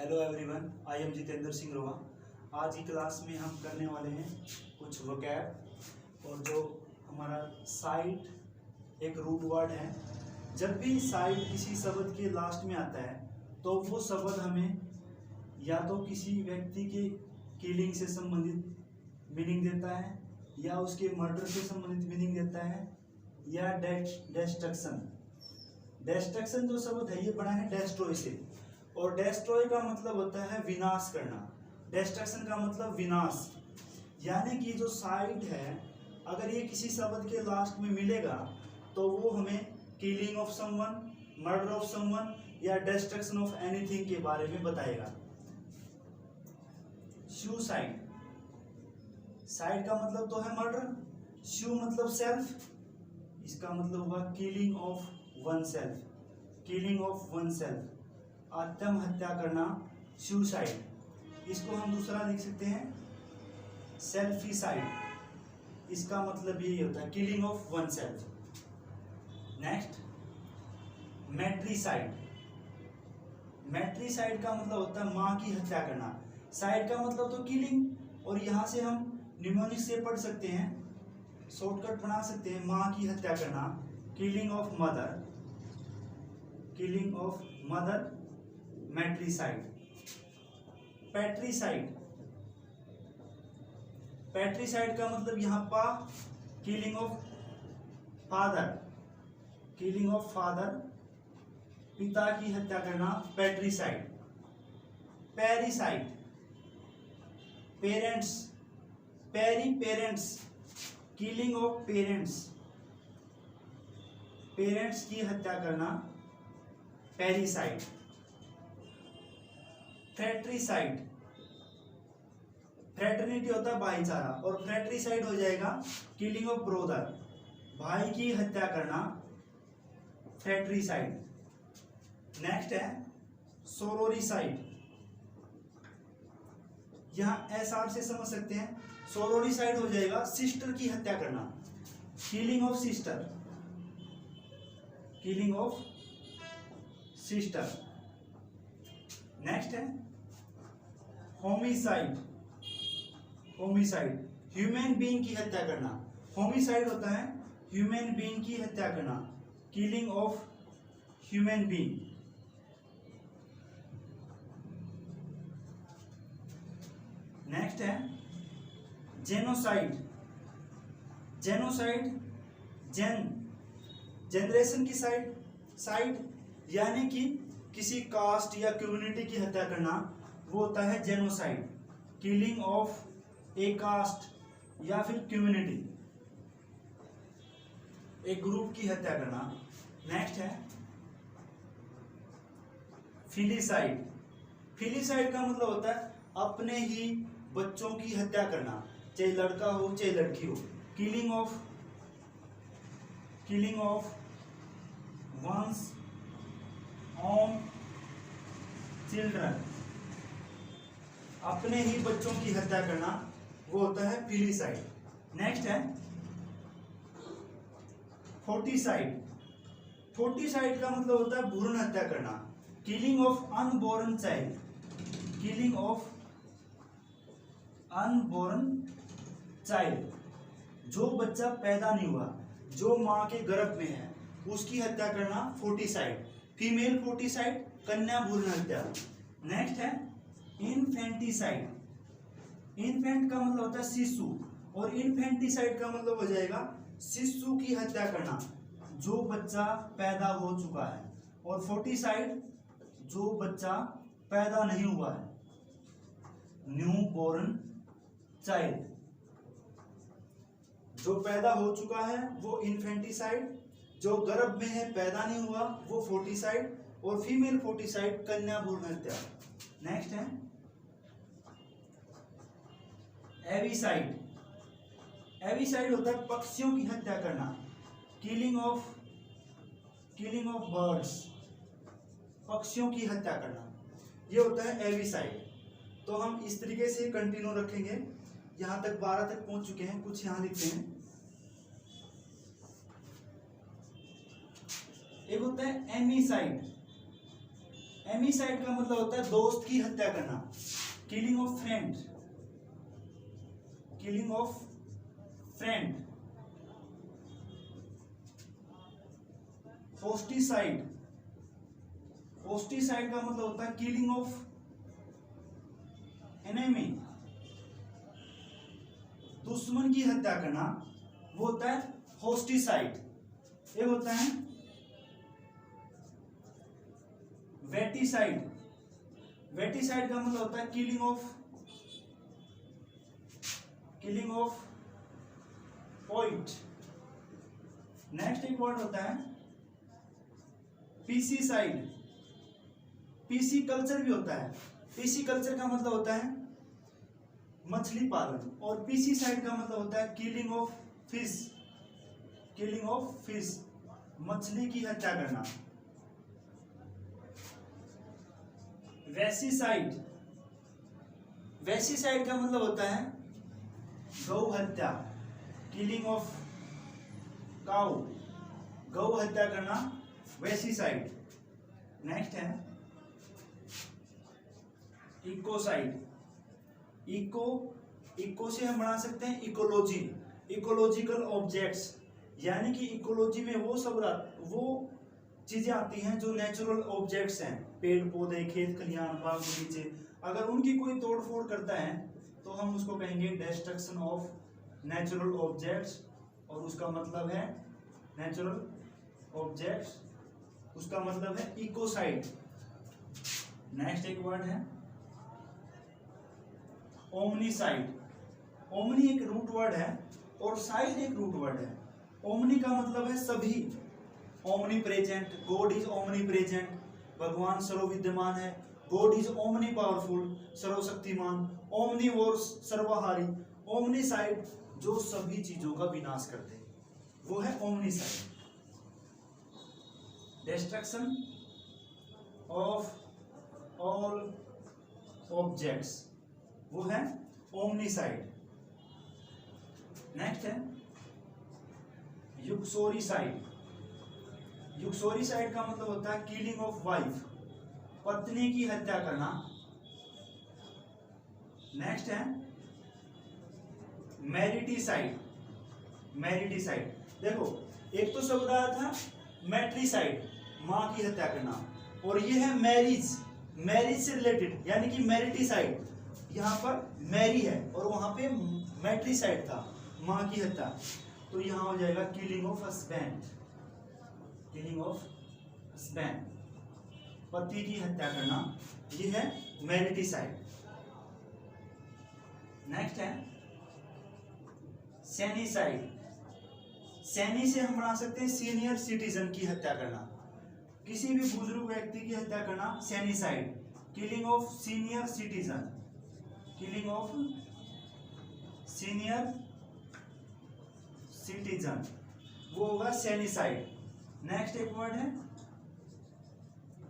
Hello everyone, I am Jitendra Singh Roha. आज की class में हम करने वाले हैं कुछ वोकैब। और जो हमारा साइड एक रूट वर्ड है। जब भी साइड किसी शब्द के लास्ट में आता है तो वो शब्द हमें या तो किसी व्यक्ति के किलिंग से संबंधित मीनिंग देता है, या उसके मर्डर से संबंधित मीनिंग देता है, या डेस्ट्रक्शन। डेस्ट्रक्शन जो शब्द है ये बना है डेस्ट्रॉय से, और डेस्ट्रॉय का मतलब होता है विनाश करना। डेस्ट्रक्शन का मतलब विनाश। यानी कि जो साइड है, अगर ये किसी शब्द के लास्ट में मिलेगा तो वो हमें killing of someone, murder of someone या डेस्ट्रक्शन ऑफ एनीथिंग के बारे में बताएगा। सुसाइड, साइड का मतलब तो है मर्डर, सू मतलब सेल्फ, इसका मतलब हुआ killing of one self. Killing of one self, आत्महत्या करना, सुसाइड। इसको हम दूसरा लिख सकते हैं सेल्फिसाइड। इसका मतलब यही होता है killing of oneself. Next, matricide. Matricide का मतलब होता है माँ की हत्या करना। साइड का मतलब तो किलिंग, और यहाँ से हम निमोनिक से पढ़ सकते हैं, शॉर्टकट बना सकते हैं, माँ की हत्या करना, killing of mother. Killing of mother, matricide. Patricide, patricide का मतलब यहाँ पा, killing of father. Killing of father, पिता की हत्या करना, patricide. Parricide, parents, parents, killing of parents. Parents की हत्या करना, पेरिसाइड। फ्रेट्रिसाइड, फ्रेटर्निटी होता है भाईचारा, और फ्रेट्रिसाइड हो जाएगा किलिंग ऑफ ब्रोदर, भाई की हत्या करना, फ्रेट्रिसाइड। नेक्स्ट है सोरोरिसाइड। यहां एसआर से समझ सकते हैं, सोरोरिसाइड हो जाएगा सिस्टर की हत्या करना, killing of sister. Killing of sister. Next है होमिसाइड। होमिसाइड, ह्यूमन बीइंग की हत्या करना। होमिसाइड होता है ह्यूमन बीइंग की हत्या करना, killing of human being. Next है जेनोसाइड। जेनोसाइड, जनरेशन की साइड, यानी कि किसी कास्ट या कम्युनिटी की हत्या करना, वो होता है genocide, killing of a caste या फिर कम्युनिटी, एक ग्रुप की हत्या करना। नेक्स्ट है फिलिसाइड। फिलिसाइड का मतलब होता है अपने ही बच्चों की हत्या करना, चाहे लड़का हो चाहे लड़की हो, killing of one's own children. अपने ही बच्चों की हत्या करना, वो होता है फिलिसाइड। नेक्स्ट है फोर्टिसाइड। फोर्टिसाइड का मतलब होता है भ्रूण हत्या करना, killing of unborn child. Killing of unborn child, जो बच्चा पैदा नहीं हुआ, जो माँ के गर्भ में है, उसकी हत्या करना, फोर्टिसाइड। फीमेल फोर्टिसाइड, कन्या भ्रूण हत्या। नेक्स्ट है इन्फेंटिसाइड। इन्फेंट का मतलब होता है शिशु, और इन्फेंटिसाइड का मतलब हो जाएगा शिशु की हत्या करना, जो बच्चा पैदा हो चुका है, और फोर्टिसाइड, जो बच्चा पैदा नहीं हुआ है, न्यू बोर्न चाइल्ड। जो पैदा हो चुका है वो इन्फेंटिसाइड, जो गर्भ में है पैदा नहीं हुआ वो फोर्टिसाइड, और फीमेल फोर्टिसाइड कन्या भ्रूण हत्या। नेक्स्ट है एविसाइड। एविसाइड होता है पक्षियों की हत्या करना, किलिंग ऑफ बर्ड्स, पक्षियों की हत्या करना, ये होता है एविसाइड। तो हम इस तरीके से कंटिन्यू रखेंगे। यहां तक 12 तक पहुंच चुके हैं, कुछ यहां लिखते हैं। एक होता है एमिसाइड। एमिसाइड का मतलब होता है दोस्त की हत्या करना, killing of friend, killing of friend. फोस्टिसाइड, फोस्टिसाइड का मतलब होता है किलिंग ऑफ एनिमी, दुश्मन की हत्या करना, वो होता है होस्टिसाइड। एक होता है वेटिसाइड, वेटिसाइड का मतलब होता है किलिंग ऑफ पॉइंट। नेक्स्ट एक वर्ड होता है पीसीसाइड, पीसी कल्चर भी होता है। पीसी कल्चर का मतलब होता है मछली पालन, और पीसी साइड का मतलब होता है killing of fish, killing of fish, मछली की हत्या करना। वेसिसाइड, वेसिसाइड का मतलब होता है गौ हत्या, किलिंग ऑफ काउ, गौ हत्या करना, वेसिसाइड। नेक्स्ट है इकोसाइड, इको, इको से हम बना सकते हैं इकोलॉजी, इकोलॉजिकल ऑब्जेक्ट्स, यानी कि इकोलॉजी में वो चीजें आती हैं जो नेचुरल ऑब्जेक्ट्स हैं, पेड़ पौधे, खेत खलिहान, बाग बगीचे, अगर उनकी कोई तोड़फोड़ करता है तो हम उसको कहेंगे डिस्ट्रक्शन ऑफ नेचुरल ऑब्जेक्ट्स, और उसका मतलब है नेचुरल ऑब्जेक्ट्स, उसका मतलब है इकोसाइड। नेक्स्ट एक वर्ड है ओमनीसाइड, ओमनी एक रूट वर्ड है और साइड एक रूट वर्ड है। ओमनी का मतलब है सभी, omni present, God is omni present, भगवान सर्वविद्यमान है, गॉड इज ओमनी पावरफुल, सर्वशक्तिमान, ओमनीवोर्स, सर्वहारी। ओमनीसाइड जो सभी चीजों का विनाश करते हैं, वो है ओमनीसाइड। डिस्ट्रक्शन ऑफ ऑल ऑब्जेक्ट्स, वो है ओमनीसाइड। नेक्स्ट है यूक्सोरीसाइड, यूक्सोरीसाइड का मतलब होता है किलिंग ऑफ वाइफ, पत्नी की हत्या करना। नेक्स्ट है मैरिटिसाइड, मैरिटिसाइड, देखो एक तो शब्द आया था मैट्रिसाइड, मां की हत्या करना, और ये है मैरिज, मैरिज से रिलेटेड, यानी कि मैरिटिसाइड, यहाँ पर मैरी है और वहां पे मैट्रिसाइड था, मां की हत्या, तो यहाँ हो जाएगा killing of husband, killing of husband, पति की हत्या करना, ये है मैरिटिसाइड। नेक्स्ट है सैनिसाइड, सैनी से हम बना सकते हैं सीनियर सिटीजन की हत्या करना, किसी भी बुजुर्ग व्यक्ति की हत्या करना, senicide, killing of senior citizen, killing of senior citizen, वो होगा सैनिसाइड। नेक्स्ट एक वर्ड है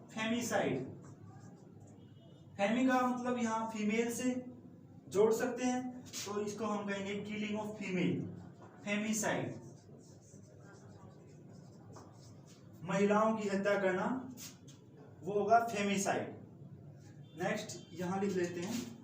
फेमिसाइड, फेमी का मतलब यहाँ फीमेल से जोड़ सकते हैं, तो इसको हम कहेंगे किलिंग ऑफ फीमेल, फेमिसाइड, महिलाओं की हत्या करना, वो होगा फेमिसाइड। नेक्स्ट यहां लिख लेते हैं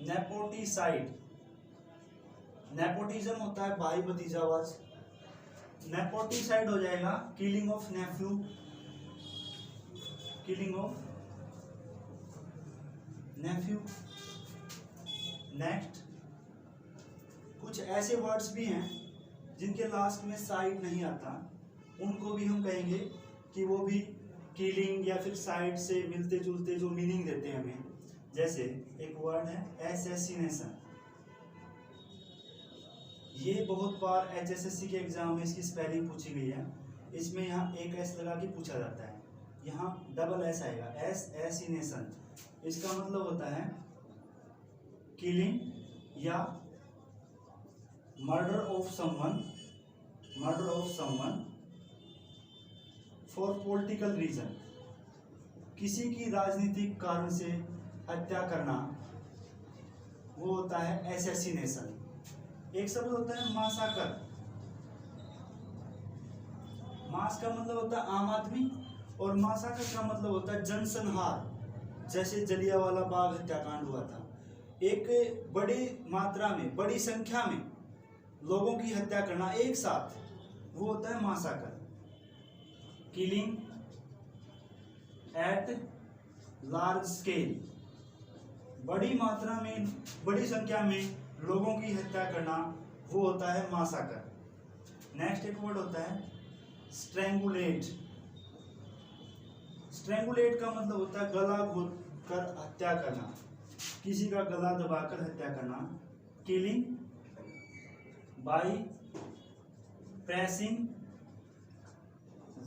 नेपोटिसाइड, नेपोटिज्म होता है भाई भतीजावाज, नेपोटिसाइड हो जाएगा killing of nephew, killing of nephew. Next कुछ ऐसे वर्ड्स भी हैं जिनके लास्ट में साइड नहीं आता, उनको भी हम कहेंगे कि वो भी किलिंग या फिर साइड से मिलते जुलते जो मीनिंग देते हैं हमें। जैसे एक वर्ड है एसेसिनेशन, ये बहुत बार एचएसएससी के एग्जाम में इसकी स्पेलिंग पूछी गई है, इसमें यहाँ एक एस लगा के पूछा जाता है, यहाँ डबल एस आएगा, एसिनेशन। इसका मतलब होता है किलिंग या murder of someone for political reason. किसी की राजनीतिक कारण से हत्या करना वो होता है एसेसिनेशन। एक शब्द होता है मासाकर। मास का मतलब होता है आम आदमी और मासाकर का मतलब होता है जनसंहार। जैसे जलियांवाला बाग हत्याकांड हुआ था, एक बड़ी मात्रा में, बड़ी संख्या में लोगों की हत्या करना एक साथ, वो होता है मासाकर। किलिंग एट लार्ज स्केल, बड़ी मात्रा में, बड़ी संख्या में लोगों की हत्या करना, वो होता है मासाकर। नेक्स्ट एक वर्ड होता है स्ट्रैंगुलेट। स्ट्रैंगुलेट का मतलब होता है गला घोट कर हत्या करना, किसी का गला दबाकर हत्या करना। Killing by pressing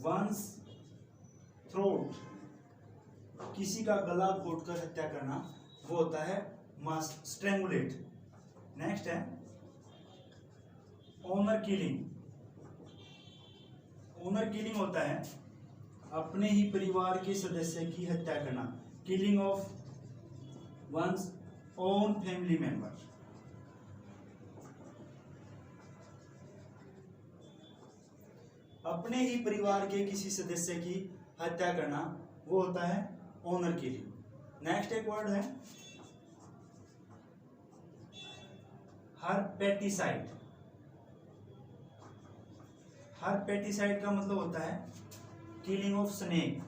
one's throat, किसी का गला घोटकर हत्या करना, वो होता है स्ट्रैंगुलेट। नेक्स्ट है ऑनर किलिंग। ऑनर किलिंग होता है अपने ही परिवार के सदस्य की हत्या करना, killing of one's own family member. अपने ही परिवार के किसी सदस्य की हत्या करना, वो होता है ऑनर किलिंग। नेक्स्ट एक वर्ड है हर्पेटिसाइड। हर्पेटिसाइड का मतलब होता है killing of snake,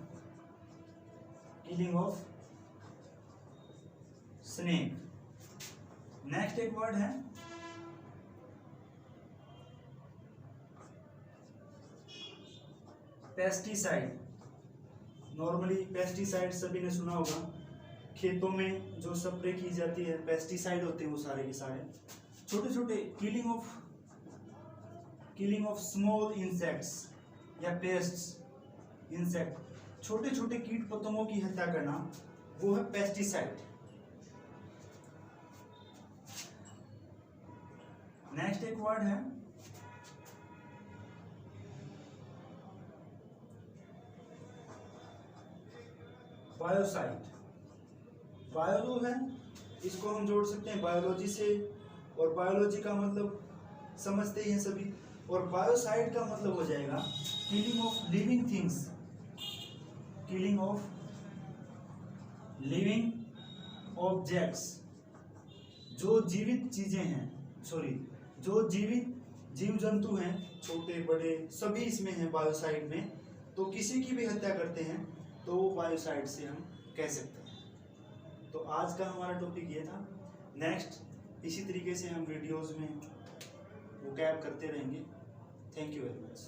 killing of snake. Next एक वर्ड है पेस्टिसाइड। नॉर्मली पेस्टिसाइड सभी ने सुना होगा, खेतों में जो स्प्रे की जाती है पेस्टिसाइड होते हैं वो सारे के सारे। छोटे छोटे किलिंग ऑफ स्मॉल इंसेक्ट्स या पेस्ट्स, इंसेक्ट, छोटे छोटे कीट पतंगों की हत्या करना, वो है पेस्टिसाइड। नेक्स्ट एक वर्ड है बायोसाइड। बायो जो है इसको हम जोड़ सकते हैं बायोलॉजी से, और बायोलॉजी का मतलब समझते ही हैं सभी। और बायोसाइड का मतलब हो जाएगा killing of living things, killing of living objects. जो जीवित चीजें हैं, जो जीवित जीव जंतु हैं, छोटे बड़े सभी इसमें हैं बायोसाइड में। तो किसी की भी हत्या करते हैं तो वो बायोसाइड से हम कह सकते हैं। तो आज का हमारा टॉपिक ये था। नेक्स्ट इसी तरीके से हम वीडियोस में वो कैप करते रहेंगे। Thank you very much.